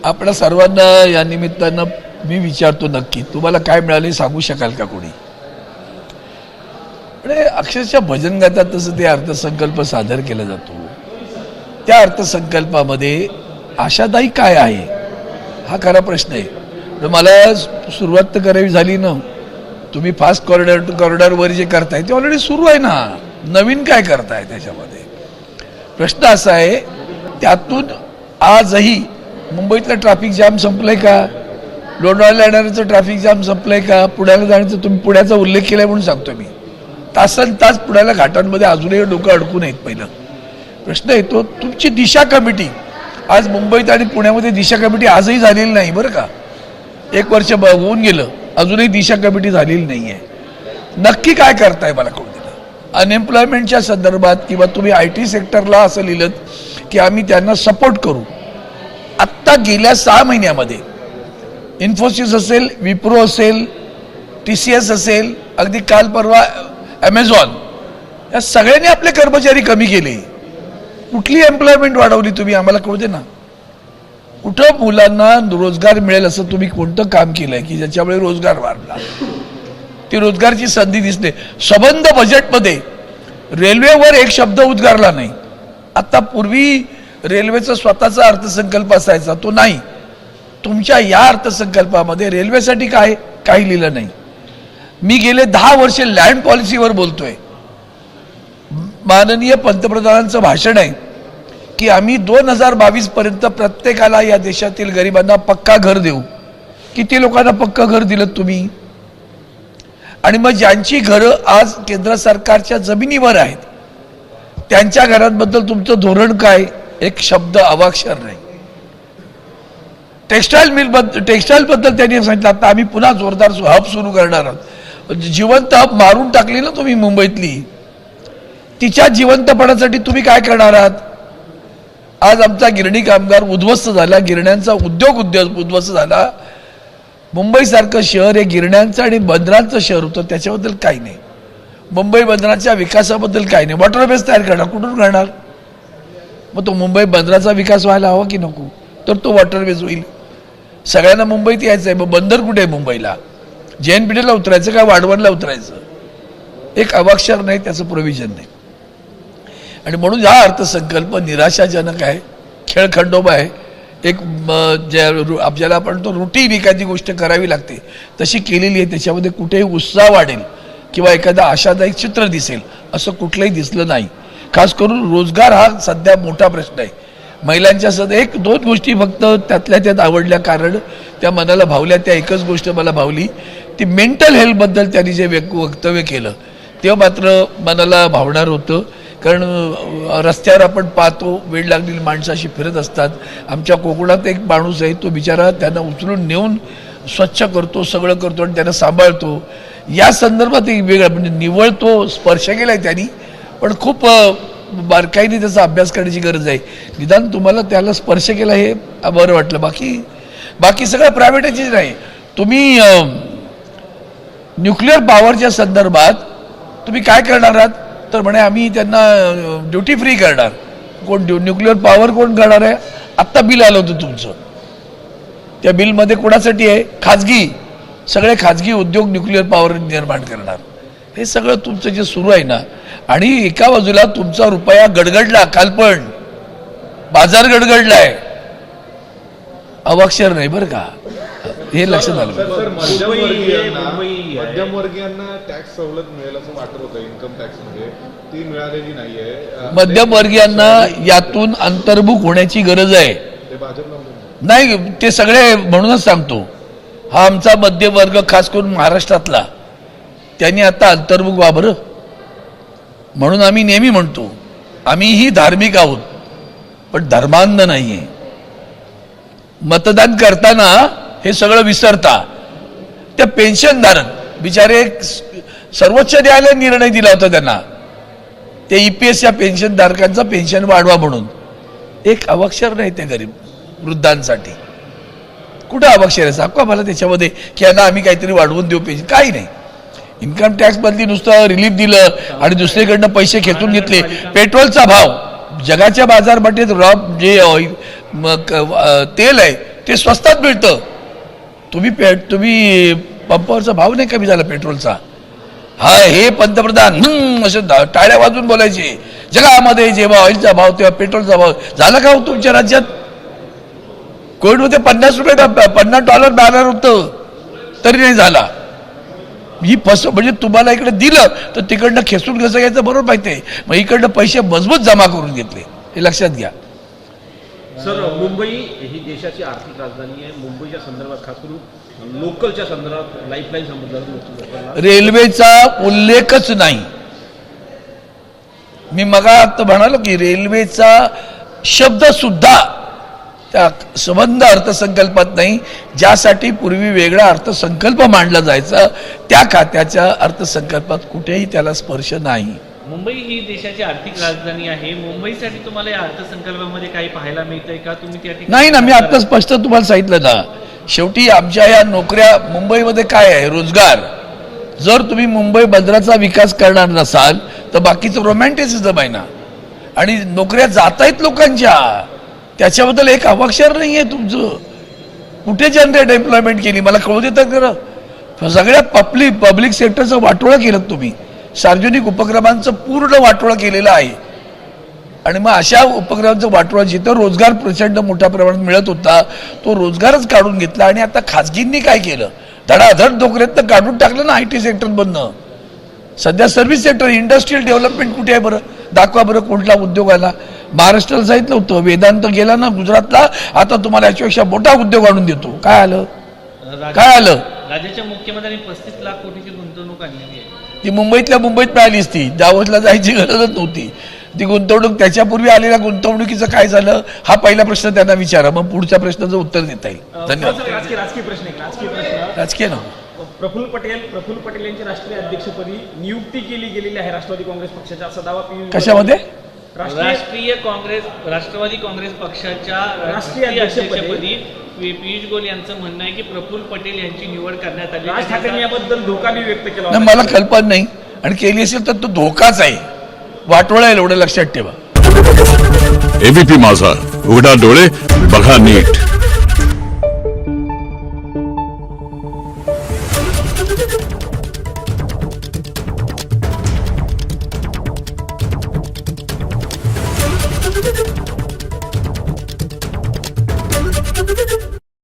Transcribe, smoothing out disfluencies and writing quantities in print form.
आपल्या सर्वांना या निमित्तानं मी विचारतो, नक्की तुम्हाला काय मिळाले सांगू शकाल का कोणी? म्हणजे अक्षरशः भजन गातात तसं ते अर्थसंकल्प सादर केला जातो. त्या अर्थसंकल्पामध्ये आशादायी काय आहे हा खरा प्रश्न आहे. मला सुरुवात तर करावी झाली ना. तुम्ही फास्ट कॉरिडॉरवर जे करताय ते ऑलरेडी सुरू आहे ना. नवीन काय करताय त्याच्यामध्ये? प्रश्न असा आहे, त्यातून आजही मुंबईतलं ट्रॅफिक जाम संपलंय का? लोणावळ्याला येणाऱ्याचं ट्रॅफिक जाम संपलंय का? पुण्याला जाण्याचं तुम्ही पुण्याचा उल्लेख केलाय म्हणून सांगतो मी. तासन तास पुण्याला घाटांमध्ये अजूनही लोक अडकून आहेत. पहिलं प्रश्न येतो, तुमची दिशा कमिटी आज मुंबईत आणि पुण्यामध्ये दिशा कमिटी आजही झालेली नाही बरं का. 1 वर्ष होऊन गेलं, अजूनही दिशा कमिटी झालेली नाही आहे. नक्की काय करताय मला कळू दिलं. अनएम्प्लॉयमेंटच्या संदर्भात किंवा तुम्ही IT सेक्टरला असं लिहिलं की आम्ही त्यांना सपोर्ट करू. आत्ता गेल्या 6 महिन्यामध्ये इन्फोसिस असेल, विप्रो असेल, TCS असेल, अगदी काल परवा ॲमेझॉन, या सगळ्यांनी आपले कर्मचारी कमी केले. कुठली एम्प्लॉयमेंट वाढवली तुम्ही आम्हाला कळू दे ना. कुठं मुलांना रोजगार मिळेल असं तुम्ही कोणतं काम केलंय की ज्याच्यामुळे रोजगार वाढला? ती रोजगारची संधी दिसते. संबंध बजेटमध्ये रेल्वेवर एक शब्द उद्गारला नाही. आता पूर्वी रेल्वेचा स्वतःचा अर्थसंकल्प असायचा, तो नाही. तुमच्या या अर्थसंकल्पामध्ये रेल्वेसाठी काही लिहिलं नाही. मी गेले 10 वर्ष लँड पॉलिसीवर बोलतोय. माननीय पंतप्रधानांचं भाषण आहे की आम्ही 2022 पर्यंत प्रत्येकाला या देशातील गरिबांना पक्का घर देऊ. किती लोकांना पक्का घर दिलं तुम्ही? आणि मग ज्यांची घरं आज केंद्र सरकारच्या जमिनीवर आहेत त्यांच्या घरांबद्दल तुमचं धोरण काय? एक शब्द अवाक्षर नाही. टेक्स्टाईल बद्दल त्यांनी सांगितलं आता आम्ही पुन्हा जोरदार हब सुरू करणार आहोत. जिवंत हब मारून टाकली ना तुम्ही मुंबईतली. तिच्या जिवंतपणासाठी तुम्ही काय करणार आहात? आज आमचा गिरणी कामगार उद्ध्वस्त झाला, गिरण्यांचा उद्योग उद्ध्वस्त झाला. मुंबईसारखं शहर हे गिरण्यांचं आणि बंदरांचं शहर होतं, त्याच्याबद्दल काही नाही. मुंबई बंदराच्या विकासाबद्दल काही नाही. वॉटरवेज तयार करणार, कुठून करणार? मग तो मुंबई बंदराचा विकास व्हायला हवा की नको? तर तो वॉटरवेज होईल. सगळ्यांना मुंबईत यायचं आहे, मग बंदर कुठे आहे मुंबईला? JNPTला उतरायचं का वाढवणला उतरायचं? एक अवाक्षर नाही, त्याचं प्रोव्हिजन नाही. आणि म्हणून हा अर्थसंकल्प निराशाजनक आहे, खेळखंडोबा आहे. एक आपल्याला आपण तो रुटीन एखादी गोष्ट करावी लागते तशी केलेली आहे. त्याच्यामध्ये कुठेही उत्साह वाढेल किंवा एखादा आशादायक चित्र दिसेल असं कुठलंही दिसलं नाही. खास करून रोजगार हा सध्या मोठा प्रश्न आहे. महिलांच्या सध्या 1-2 गोष्टी फक्त त्यातल्या त्यात आवडल्या, कारण त्या मनाला भावल्या. त्या एकच गोष्ट मला भावली, ती मेंटल हेल्थबद्दल त्यांनी जे वक्तव्य केलं तेव्हा मात्र मनाला भावणार होतं. कारण रस्त्यावर आपण पाहतो वेळ लागलेली माणसं अशी फिरत असतात. आमच्या कोकणात एक माणूस आहे, तो बिचारा त्यांना उचलून नेऊन स्वच्छ करतो, सगळं करतो आणि त्यांना सांभाळतो. या संदर्भात एक वेगळा म्हणजे निव्वळ तो स्पर्श केलाय त्यांनी, पण खूप बारकाईने त्याचा अभ्यास करण्याची गरज आहे. निदान तुम्हाला त्याला स्पर्श केला हे बरं वाटलं. बाकी सगळं प्रायव्हेटायझेशन आहे. तुम्ही न्यूक्लिअर पॉवरच्या संदर्भात तुम्ही काय करणार आहात? तर म्हणे आम्ही त्यांना ड्युटी फ्री करणार. कोण न्यूक्लिअर पॉवर कोण करणार आहे? आत्ता बिल आलं होतं तुमचं. त्या बिलमध्ये कोणासाठी आहे? सगळे खाजगी उद्योग न्यूक्लिअर पॉवर निर्माण करणार. हे सगळं तुमचं जे सुरू आहे ना. आणि एका बाजूला तुमचा रुपया गडगडला, काल पण बाजार गडगडलाय. अवाक्षर नाही बरं का, हे लक्षात आलं. मध्यमवर्गीयांना टॅक्स सवलत मिळेल असं वाटत होतं इन्कम टॅक्स मध्ये, ती मिळालेली नाहीये. मध्यमवर्गीयांना यातून अंतर्मुख होण्याची गरज आहे. नाही, ते सगळे म्हणूनच सांगतो, हा आमचा मध्यमवर्ग खास करून महाराष्ट्रातला, त्यांनी आता अंतर्मुख व्हा बरं. म्हणून आम्ही नेहमी म्हणतो आम्हीही धार्मिक आहोत पण धर्मांध नाहीये. मतदान करताना हे सगळं विसरता. त्या पेन्शनधारक बिचारे, सर्वोच्च न्यायालयाने निर्णय दिला होता त्यांना, ते EPS या पेन्शनधारकांचं पेन्शन वाढवा म्हणून. एक अवाक्षर नाही त्या गरीब वृद्धांसाठी. कुठं अवाक्षर आहे? सांगा मला त्याच्यामध्ये की यांना आम्ही काहीतरी वाढवून देऊ पेन्शन. काही नाही. इन्कम टॅक्स मधली नुसतं रिलीफ दिलं आणि दुसरीकडनं पैसे खेचून घेतले. पेट्रोलचा भाव जगाच्या बाजारपेठेत जे तेल आहे ते स्वस्तात मिळतं. तुम्ही पंपावरचा भाव नाही कमी झाला पेट्रोलचा. हा हे पंतप्रधान असे टाळ्या वाजून बोलायचे, जगामध्ये जेव्हा ऑइलचा भाव तेव्हा पेट्रोलचा भाव. झाला का हो तुमच्या राज्यात? कोविडमध्ये $50 बॅनर होतं तरी नाही झाला. ही म्हणजे तुम्हाला इकडे दिलं तर तिकडनं खेचून कसं घ्यायचं बरोबर माहिती आहे. मग इकडनं पैसे मजबूत जमा करून घेतले, हे लक्षात घ्या. सर, मुंबई ही देशाची आर्थिक राजधानी आहे. मुंबईच्या संदर्भात खास करून लोकलच्या संदर्भात लाईफलाईन संदर्भात रेल्वेचा उल्लेखच नाही. मी आता म्हणालो की रेल्वेचा शब्द सुद्धा त्या संबंध अर्थसंकल्पात नाही. ज्यासाठी पूर्वी वेगळा अर्थसंकल्प मांडला जायचा त्या खात्याच्या अर्थसंकल्पात कुठेही त्याला स्पर्श नाही. मुंबई ही देशाची आर्थिक राजधानी आहे. मुंबईसाठी तुम्हाला या अर्थसंकल्पामध्ये काही पाहायला मिळतंय का? तुम्ही त्या ठिकाणी नाही ना, मी आता स्पष्ट तुम्हाला सांगितलं ना. शेवटी आमच्या या नोकऱ्या मुंबईमध्ये काय आहे, रोजगार. जर तुम्ही मुंबई बंदराचा विकास करणार नसाल तर बाकीचं रोमॅन्टिसिझम आहे ना. आणि नोकऱ्या जात आहेत लोकांच्या, त्याच्याबद्दल एक अवाक्षर नाही आहे तुमचं. कुठे जनरेट एम्प्लॉयमेंट केली मला कळू देतात खरं. सगळ्या पब्लिक सेक्टरचं वाटोळं केलं तुम्ही. सार्वजनिक उपक्रमांचं पूर्ण वाटोळं केलेलं आहे. आणि मग अशा उपक्रमांचं वाटोळं, जिथं रोजगार प्रचंड मोठ्या प्रमाणात मिळत होता तो रोजगारच काढून घेतला. आणि आता खाजगींनी काय केलं, धडाधड नोकऱ्यात काढून टाकलं ना IT सेक्टरमधनं. सध्या सर्व्हिस सेक्टर, इंडस्ट्रियल डेव्हलपमेंट कुठे आहे बरं? दाखवा बरं कोणता उद्योग आला. महाराष्ट्राला सांगितलं होतं, वेदांत गेला ना गुजरातला, आता तुम्हाला याच्यापेक्षा मोठा उद्योग आणून देतो. काय आलं? राज्याच्या मुख्यमंत्र्यांनी 35 लाख कोटीची गुंतवणूक आणलेली आहे. ती मुंबईतल्या मुंबईत मिळालीच. ती दावोसला जायची गरजच नव्हती. ती गुंतवणूक, त्याच्यापूर्वी आलेल्या गुंतवणुकीचं काय झालं हा पहिला प्रश्न त्यांना विचारा, मग पुढच्या प्रश्नाचं उत्तर देता येईल. धन्यवाद. राजकीय प्रश्न राजकीय ना. प्रफुल्ल पटेल यांची राष्ट्रीय अध्यक्षपदी नियुक्ती केली गेलेली आहे राष्ट्रवादी काँग्रेस पक्षाचा, असा दावा कशामध्ये? राष्ट्रवादी काँग्रेस पक्षाच्या राष्ट्रीय अध्यक्षपदी पियुष गोयल यांचं म्हणणं आहे की प्रफुल्ल पटेल यांची निवड करण्यात आली. राज ठाकरे याबद्दल धोका व्यक्त केला. नाही, मला कल्पना नाही. आणि केली असेल तर तो धोकाच आहे, वाटोळा आहे, एवढं लक्षात ठेवा. ABP माझा, उघडा डोळे बघा नीट.